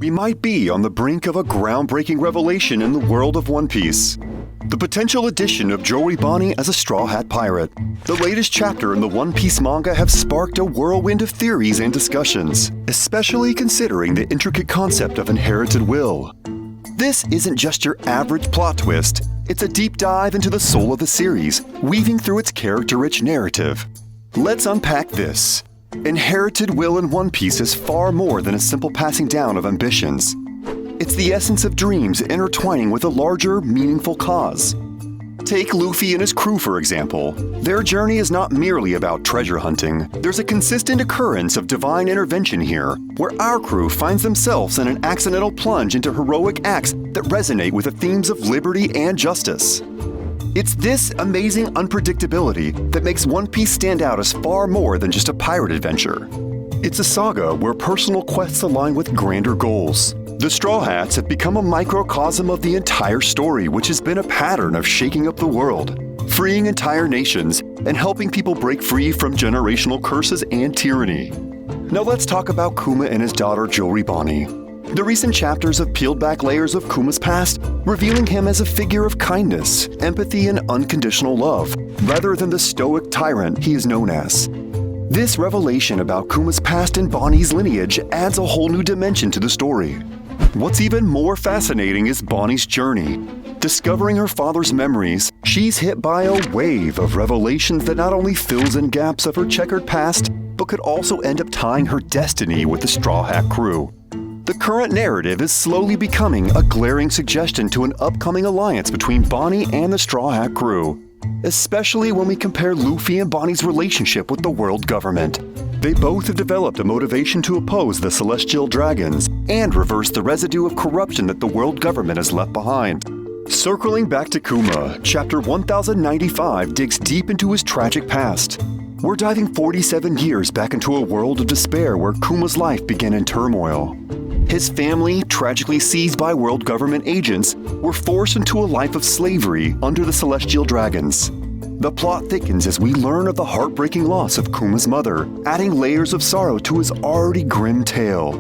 We might be on the brink of a groundbreaking revelation in the world of One Piece. The potential addition of Jewelry Bonney as a Straw Hat Pirate. The latest chapter in the One Piece manga have sparked a whirlwind of theories and discussions, especially considering the intricate concept of inherited will. This isn't just your average plot twist, it's a deep dive into the soul of the series, weaving through its character-rich narrative. Let's unpack this. Inherited will in One Piece is far more than a simple passing down of ambitions. It's the essence of dreams intertwining with a larger, meaningful cause. Take Luffy and his crew, for example. Their journey is not merely about treasure hunting. There's a consistent occurrence of divine intervention here, where our crew finds themselves in an accidental plunge into heroic acts that resonate with the themes of liberty and justice. It's this amazing unpredictability that makes One Piece stand out as far more than just a pirate adventure. It's a saga where personal quests align with grander goals. The Straw Hats have become a microcosm of the entire story, which has been a pattern of shaking up the world, freeing entire nations, and helping people break free from generational curses and tyranny. Now let's talk about Kuma and his daughter Jewelry Bonney. The recent chapters have peeled back layers of Kuma's past, revealing him as a figure of kindness, empathy, and unconditional love, rather than the stoic tyrant he is known as. This revelation about Kuma's past and Bonnie's lineage adds a whole new dimension to the story. What's even more fascinating is Bonnie's journey. Discovering her father's memories, she's hit by a wave of revelations that not only fills in gaps of her checkered past, but could also end up tying her destiny with the Straw Hat crew. The current narrative is slowly becoming a glaring suggestion to an upcoming alliance between Bonnie and the Straw Hat crew, especially when we compare Luffy and Bonnie's relationship with the world government. They both have developed a motivation to oppose the Celestial Dragons and reverse the residue of corruption that the world government has left behind. Circling back to Kuma, Chapter 1095 digs deep into his tragic past. We're diving 47 years back into a world of despair where Kuma's life began in turmoil. His family, tragically seized by world government agents, were forced into a life of slavery under the Celestial Dragons. The plot thickens as we learn of the heartbreaking loss of Kuma's mother, adding layers of sorrow to his already grim tale.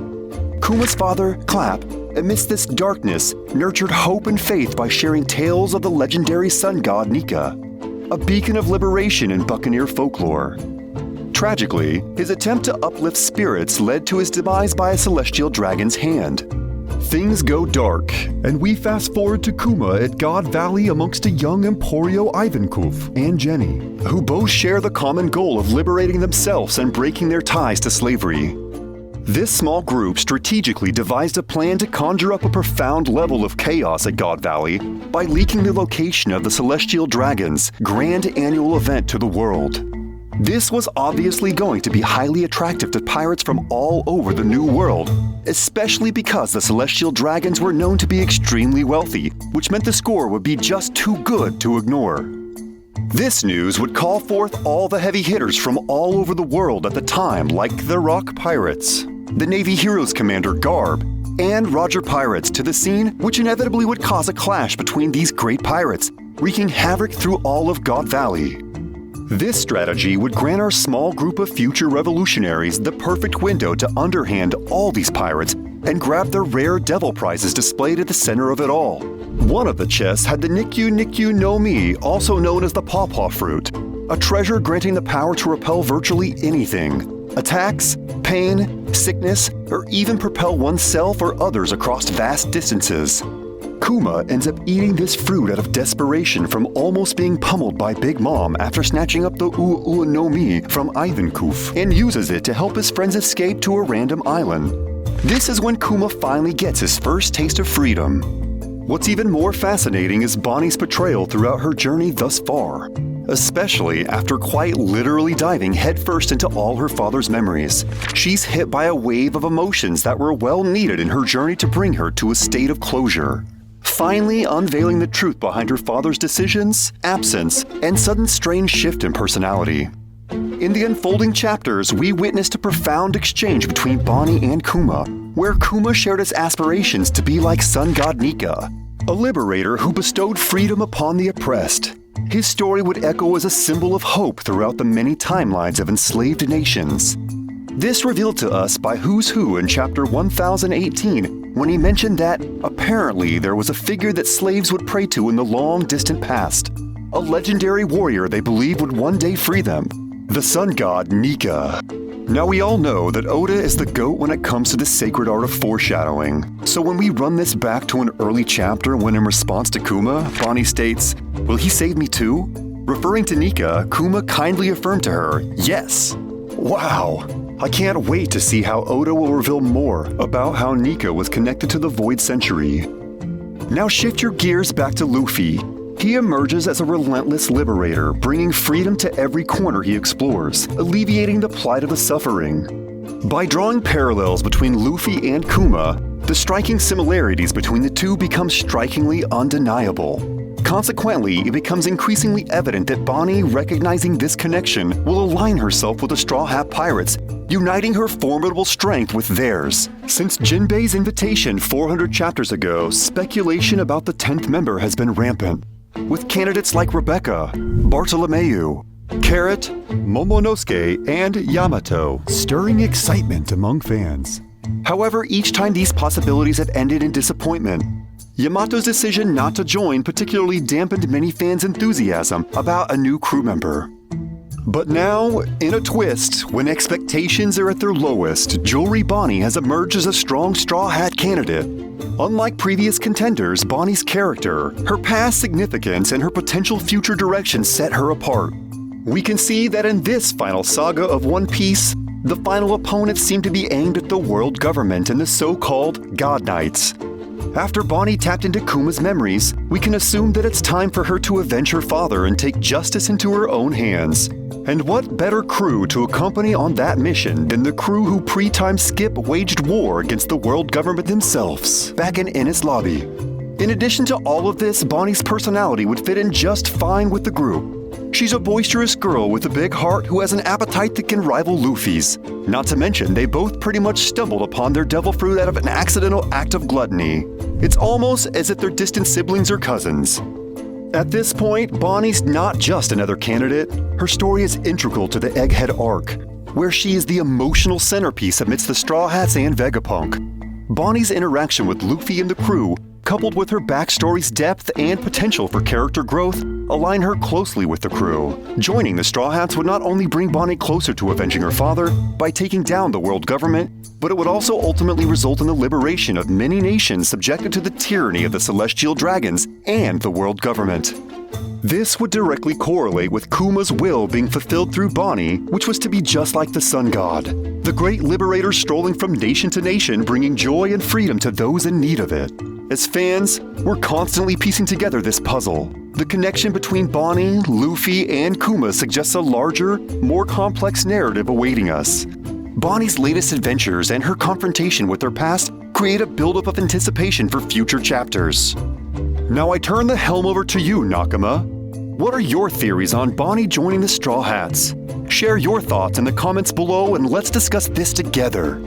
Kuma's father, Clap, amidst this darkness, nurtured hope and faith by sharing tales of the legendary sun god Nika, a beacon of liberation in Buccaneer folklore. Tragically, his attempt to uplift spirits led to his demise by a celestial dragon's hand. Things go dark, and we fast forward to Kuma at God Valley amongst a young Emporio Ivankov and Jenny, who both share the common goal of liberating themselves and breaking their ties to slavery. This small group strategically devised a plan to conjure up a profound level of chaos at God Valley by leaking the location of the Celestial Dragons' grand annual event to the world. This was obviously going to be highly attractive to pirates from all over the New World, especially because the Celestial Dragons were known to be extremely wealthy, which meant the score would be just too good to ignore. This news would call forth all the heavy hitters from all over the world at the time, like the Rock Pirates, the Navy Heroes Commander Garb, and Roger Pirates to the scene, which inevitably would cause a clash between these great pirates, wreaking havoc through all of God Valley. This strategy would grant our small group of future revolutionaries the perfect window to underhand all these pirates and grab their rare devil prizes displayed at the center of it all. One of the chests had the Nikyu no Mi, also known as the Pawpaw Fruit, a treasure granting the power to repel virtually anything: attacks, pain, sickness, or even propel oneself or others across vast distances. Kuma ends up eating this fruit out of desperation from almost being pummeled by Big Mom after snatching up the Uu no Mi from Ivankov, and uses it to help his friends escape to a random island. This is when Kuma finally gets his first taste of freedom. What's even more fascinating is Bonnie's portrayal throughout her journey thus far, especially after quite literally diving headfirst into all her father's memories. She's hit by a wave of emotions that were well needed in her journey to bring her to a state of closure. Finally unveiling the truth behind her father's decisions, absence, and sudden strange shift in personality. In the unfolding chapters, we witnessed a profound exchange between Bonnie and Kuma, where Kuma shared his aspirations to be like sun god Nika, a liberator who bestowed freedom upon the oppressed. His story would echo as a symbol of hope throughout the many timelines of enslaved nations. This revealed to us by Who's Who in chapter 1018 when he mentioned that apparently there was a figure that slaves would pray to in the long distant past, a legendary warrior they believed would one day free them, the sun god Nika. Now we all know that Oda is the GOAT when it comes to the sacred art of foreshadowing, so when we run this back to an early chapter when in response to Kuma, Bonnie states, "Will he save me too?" Referring to Nika, Kuma kindly affirmed to her, "Yes." Wow! I can't wait to see how Oda will reveal more about how Nika was connected to the Void Century. Now shift your gears back to Luffy. He emerges as a relentless liberator, bringing freedom to every corner he explores, alleviating the plight of the suffering. By drawing parallels between Luffy and Kuma, the striking similarities between the two become strikingly undeniable. Consequently, it becomes increasingly evident that Bonnie, recognizing this connection, will align herself with the Straw Hat Pirates, uniting her formidable strength with theirs. Since Jinbei's invitation 400 chapters ago, speculation about the 10th member has been rampant, with candidates like Rebecca, Bartolomeu, Carrot, Momonosuke, and Yamato stirring excitement among fans. However, each time these possibilities have ended in disappointment. Yamato's decision not to join particularly dampened many fans' enthusiasm about a new crew member. But now, in a twist, when expectations are at their lowest, Jewelry Bonney has emerged as a strong Straw Hat candidate. Unlike previous contenders, Bonnie's character, her past significance, and her potential future direction set her apart. We can see that in this final saga of One Piece, the final opponents seem to be aimed at the world government and the so-called God Knights. After Bonnie tapped into Kuma's memories, we can assume that it's time for her to avenge her father and take justice into her own hands. And what better crew to accompany on that mission than the crew who pre-time skip waged war against the world government themselves back in Enies Lobby. In addition to all of this, Bonnie's personality would fit in just fine with the group. She's a boisterous girl with a big heart who has an appetite that can rival Luffy's. Not to mention, they both pretty much stumbled upon their devil fruit out of an accidental act of gluttony. It's almost as if they're distant siblings or cousins. At this point, Bonnie's not just another candidate. Her story is integral to the Egghead arc, where she is the emotional centerpiece amidst the Straw Hats and Vegapunk. Bonnie's interaction with Luffy and the crew, coupled with her backstory's depth and potential for character growth, align her closely with the crew. Joining the Straw Hats would not only bring Bonnie closer to avenging her father by taking down the world government, but it would also ultimately result in the liberation of many nations subjected to the tyranny of the Celestial Dragons and the world government. This would directly correlate with Kuma's will being fulfilled through Bonnie, which was to be just like the Sun God, the great liberator strolling from nation to nation, bringing joy and freedom to those in need of it. As fans, we're constantly piecing together this puzzle. The connection between Bonnie, Luffy, and Kuma suggests a larger, more complex narrative awaiting us. Bonnie's latest adventures and her confrontation with her past create a buildup of anticipation for future chapters. Now I turn the helm over to you, Nakama. What are your theories on Bonnie joining the Straw Hats? Share your thoughts in the comments below and let's discuss this together.